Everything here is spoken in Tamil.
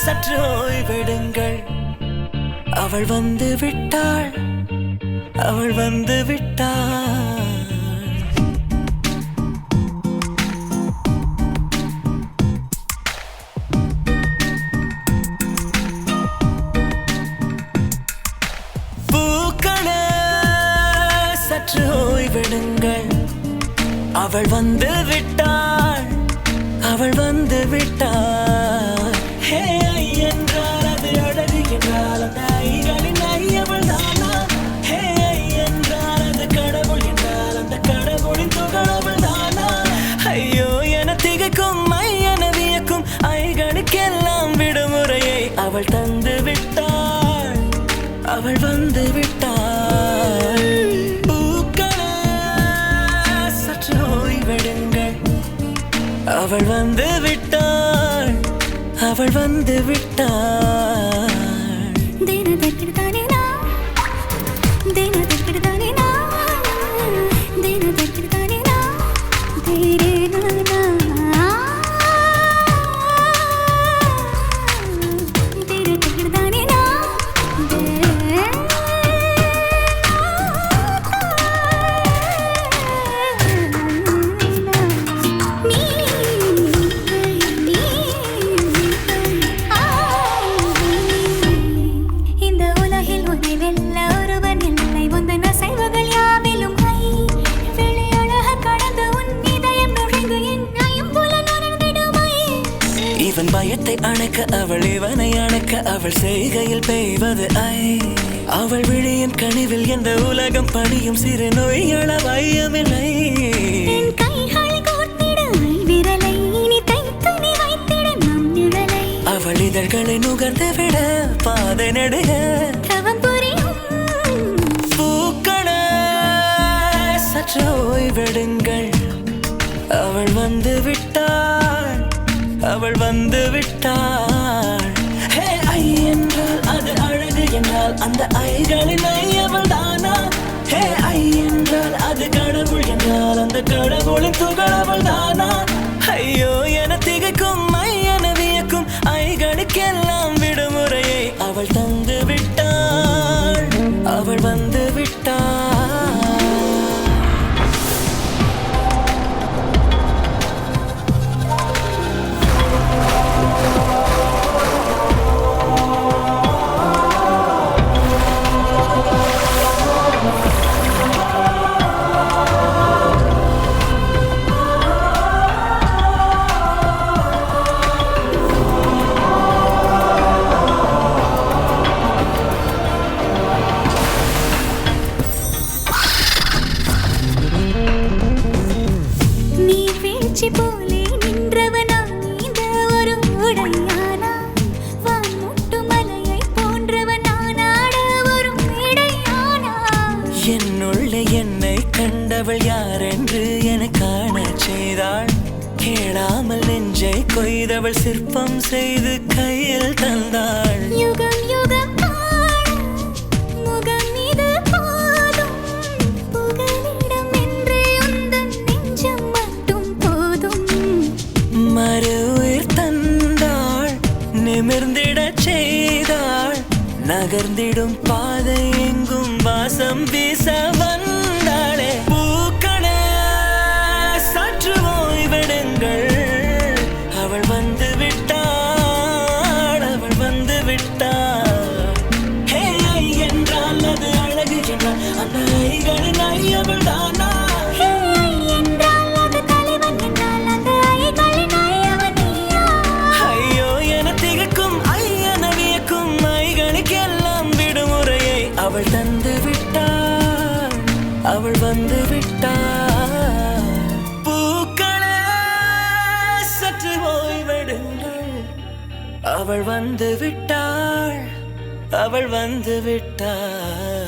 சற்று ஓய்வெடுங்கள். அவள் வந்து விட்டாள், அவள் வந்து விட்டாள். பூக்களே சற்று ஓய்வெடுங்கள். அவள் வந்து விட்டாள், அவள் வந்து விட்டாள். ஹே ஐ என்றால் அது அழகு என்றால் அந்த ஐகளின் ஐயவள் தானா? ஹே ஐ என்றால் அது கடவுள் என்றால் அந்த கடவுளின் துகளவள் தானா? ஐயோ என திகைக்கும் ஐ என வியக்கும் ஐகளுக்கெல்லாம் விடுமுறையை அவள் தந்து விட்டாள், அவள் வந்து விட்டாள். பூக்களே சற்று ஓய்வெடுங்கள். அவள் வந்து விட்டாள், அவள் வந்து விட்டாள். இவன் பயத்தை அணைக்க அவள் இவனை அணைக்க அவள் செய்கையில் பெய்வது ஐ. அவள் விழியின் கனிவில் எந்த உலகம் பணியும் சிறு நோய்கள வையமில்லை. அவள் இதழ்களை நுகர்ந்து விட பாதை நடுக பூக்களே சற்று ஓய்வெடுங்கள். அவள் வந்து விட்டாள், அவள் வந்து விட்டாள். ஹே ஐ என்றால் அது அழகு என்றால் அந்த ஐகளின் ஐயவள் தானா? ஹே ஐ என்றால் அது கடவுள் என்றால் அந்த கடவுளின் துகளவள் தானா? ஐயோ என திகைக்கும் ஐ என வியக்கும் ஐகளுக்கெல்லாம் விடுமுறையை அவள் தந்து விட்டாள், அவள் வந்து விட்டாள். போலே நின்றவனா இந்த ஒரு உடையானா? வான்முட்டு மலையை போன்றவனானாட ஒரு மேடையானா? என்னுள்ளே என்னை கண்டவள் யாரென்று என காண செய்தாள். கேளாமல் நெஞ்சை கொய்தவள் சிற்பம் செய்து கையில் தந்தாள். யுகம் யுகம் முகம் இது போதும் புகலிடம் என்று உந்தன் நெஞ்சம் மட்டும் போதும். மறு உயிர் தந்தாள், நிமிர்ந்திடச் செய்தாள். நகர்ந்திடும் பாதை எங்கும் வாசம் வீச வந்தாளே. பூக்களே சற்று ஓய்வெடுங்கள். அவள் வந்து விட்டாள், அவள் வந்து விட்டாள். ஹே ஐ என்றால் அது அழகு என்றால் அந்த ஐகளின் ஐயவள் தானா? ஐயோ என திகைக்கும் ஐ என வியக்கும் ஐகளுக்கெல்லாம் விடுமுறையை அவள் தந்து விட்டாள், அவள் வந்து விட்டாள். பூக்களே சற்று ஓய்வெடுங்கள். அவள் வந்து விட்டாள், அவள் வந்து விட்டாள்.